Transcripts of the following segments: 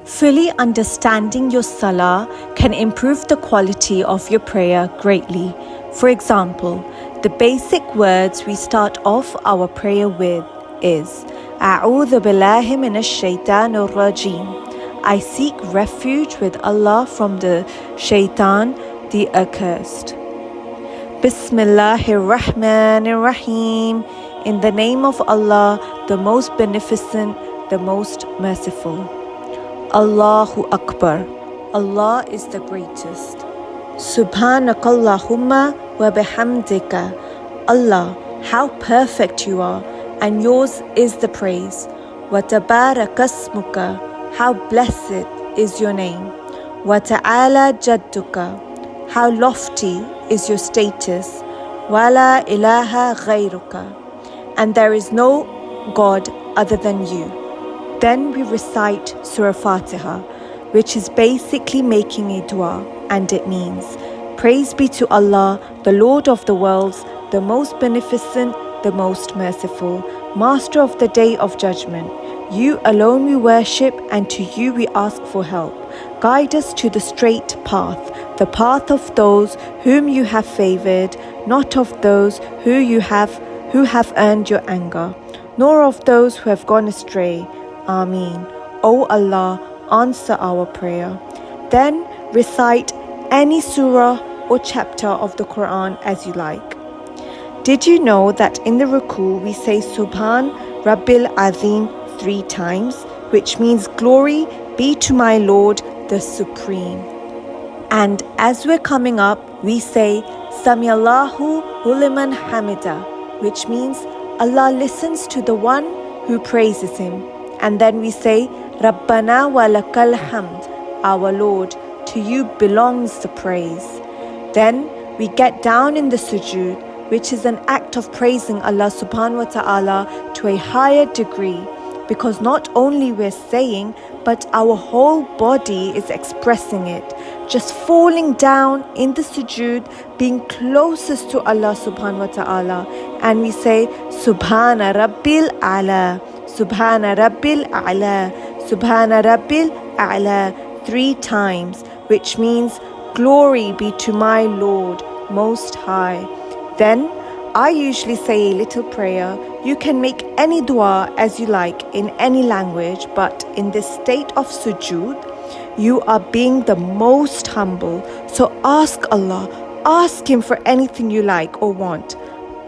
Fully understanding your Salah can improve the quality of your prayer greatly. For example, the basic words we start off our prayer with is A'udhu billahi minash shaitanir rajim. I seek refuge with Allah from the shaitan, the accursed. Bismillahir Rahmanir Rahim. In the name of Allah, the most beneficent, the most merciful. Allahu Akbar. Allah is the greatest. Subhanakallahumma wa bihamdika. Allah, how perfect you are, and yours is the praise. Wa tabarakasmuka. How blessed is your name. Wa ta'ala jadduka. How lofty is your status. Wa la ilaha ghayruka. And there is no God other than you. Then we recite Surah Fatiha, which is basically making a dua, and it means, Praise be to Allah, the Lord of the worlds, the most beneficent, the most merciful, Master of the Day of Judgment. You alone we worship, and to you we ask for help. Guide us to the straight path, the path of those whom you have favored, not of those who have earned your anger, nor of those who have gone astray. Ameen. O Allah, answer our prayer. Then recite any surah or chapter of the Quran as you like. Did you know that in the ruku we say Subhan Rabbil Azim 3 times, which means glory be to my Lord the Supreme. And as we're coming up, we say Sami Allahu liman hamida, which means Allah listens to the one who praises him. And then we say, Rabbana wa lakal hamd, our Lord, to you belongs the praise. Then we get down in the sujood, which is an act of praising Allah subhanahu wa ta'ala to a higher degree, because not only we're saying, but our whole body is expressing it, just falling down in the sujood, being closest to Allah subhanahu wa ta'ala. And we say, Subhana Rabbil A'la, Subhana Rabbil A'la, Subhana Rabbil A'la 3 times, which means glory be to my Lord Most High. Then I usually say a little prayer. You can make any dua as you like in any language, but in this state of sujood, you are being the most humble. So ask Allah, ask Him for anything you like or want.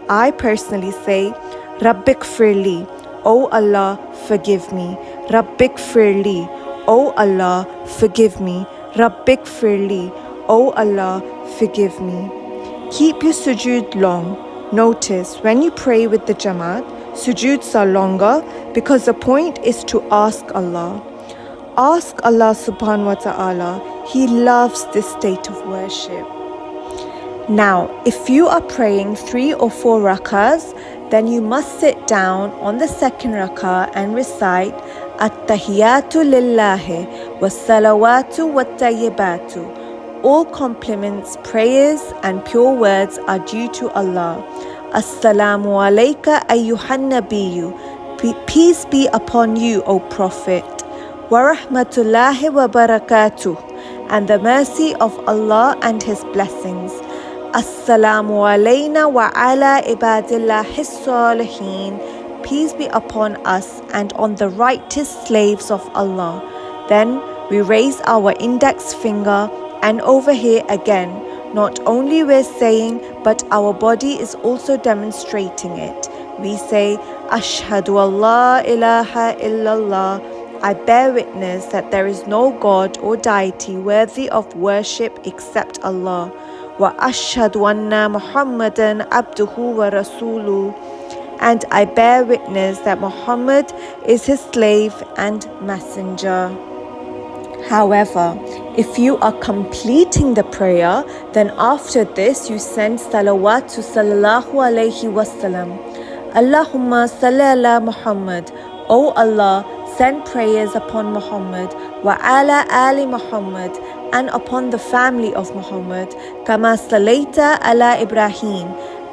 I personally say, Rabbik firli, O Allah, forgive me. Rabbik firli, O Allah, forgive me. Rabbik firli, O Allah, forgive me. Keep your sujood long. Notice when you pray with the Jamaat, sujoods are longer because the point is to ask Allah. Ask Allah subhanahu wa ta'ala. He loves this state of worship. Now, if you are praying 3 or 4 rakahs, then you must sit down on the second rakah and recite At-Tahiyatu Lillahi Was-Salawatu Wat-Tayyibatu. All compliments, prayers and pure words are due to Allah. Assalamu alayka ayyuhan nabiyyu. Peace be upon you, O Prophet. Wa rahmatullahi wa barakatuh. And the mercy of Allah and His blessings. Assalamu alayna wa ala ibadillahi salihin. Peace be upon us and on the righteous slaves of Allah. Then we raise our index finger, and over here again, not only we're saying, but our body is also demonstrating it. We say, Ashhadu Allah ilaha illallah. I bear witness that there is no God or deity worthy of worship except Allah. Wa ashhadu anna Muhammadan abduhu wa rasuluh. And I bear witness that Muhammad is his slave and messenger. However, if you are completing the prayer, then after this you send salawat to sallallahu alayhi wasallam. Allahumma salli ala Muhammad. O Allah, send prayers upon Muhammad, wa ala ali Muhammad, and upon the family of Muhammad, kama salaita ala Ibrahim,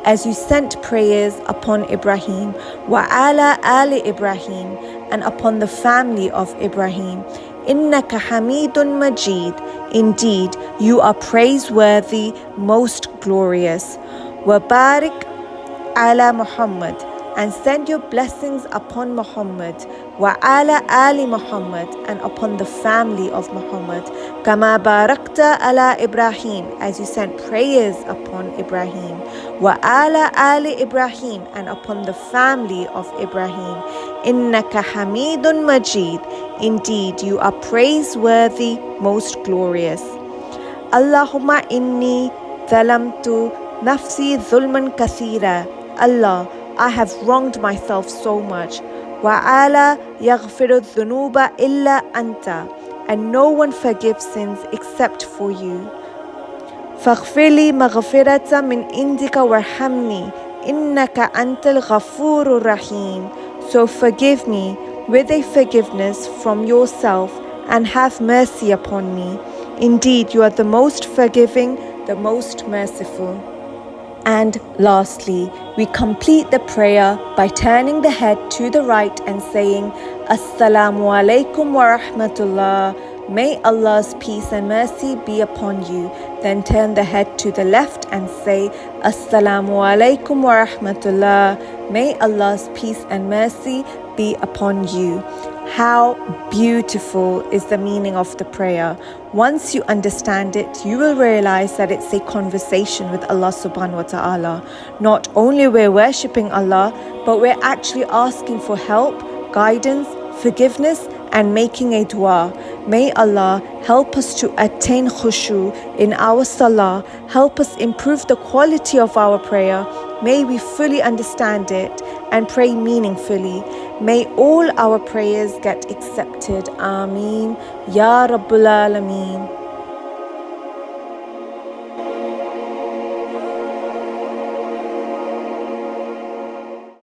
as you sent prayers upon Ibrahim, wa ala ali Ibrahim, and upon the family of Ibrahim, إِنَّكَ حَمِيدٌ مَجِيدٌ. Indeed, you are praiseworthy, most glorious. وَبَارِكْ ala Muhammad, and send your blessings upon Muhammad, wa ala ali Muhammad, and upon the family of Muhammad, kama barakta ala Ibrahim, as you sent prayers upon Ibrahim, wa ala ali Ibrahim, and upon the family of Ibrahim. Innaka hamidun majid. Indeed, you are praiseworthy, most glorious. Allahumma inni zalamtu nafsi zulman kathira. Allah, I have wronged myself so much. وَعَلَى يَغْفِرُ الذُّنُوبَ إِلَّا أَنْتَ. And no one forgives sins except for you. فَاغْفِرْ لِي مَغْفِرَةً مِنْ عِنْدِكَ وَارْحَمْنِي إِنَّكَ أَنْتَ الْغَفُورُ الرَّحِيمُ. So forgive me with a forgiveness from yourself and have mercy upon me. Indeed, you are the most forgiving, the most merciful. And lastly, we complete the prayer by turning the head to the right and saying, Assalamu alaikum wa rahmatullah. May Allah's peace and mercy be upon you. Then turn the head to the left and say, Assalamu alaikum wa rahmatullah. May Allah's peace and mercy be upon you. How beautiful is the meaning of the prayer. Once you understand it, you will realize that it's a conversation with Allah subhanahu wa ta'ala. Not only we're worshipping Allah, but we're actually asking for help, guidance, forgiveness, and making a dua. May Allah help us to attain khushu in our salah, help us improve the quality of our prayer. May we fully understand it and pray meaningfully. May all our prayers get accepted. Ameen. Ya Rabbul Alameen.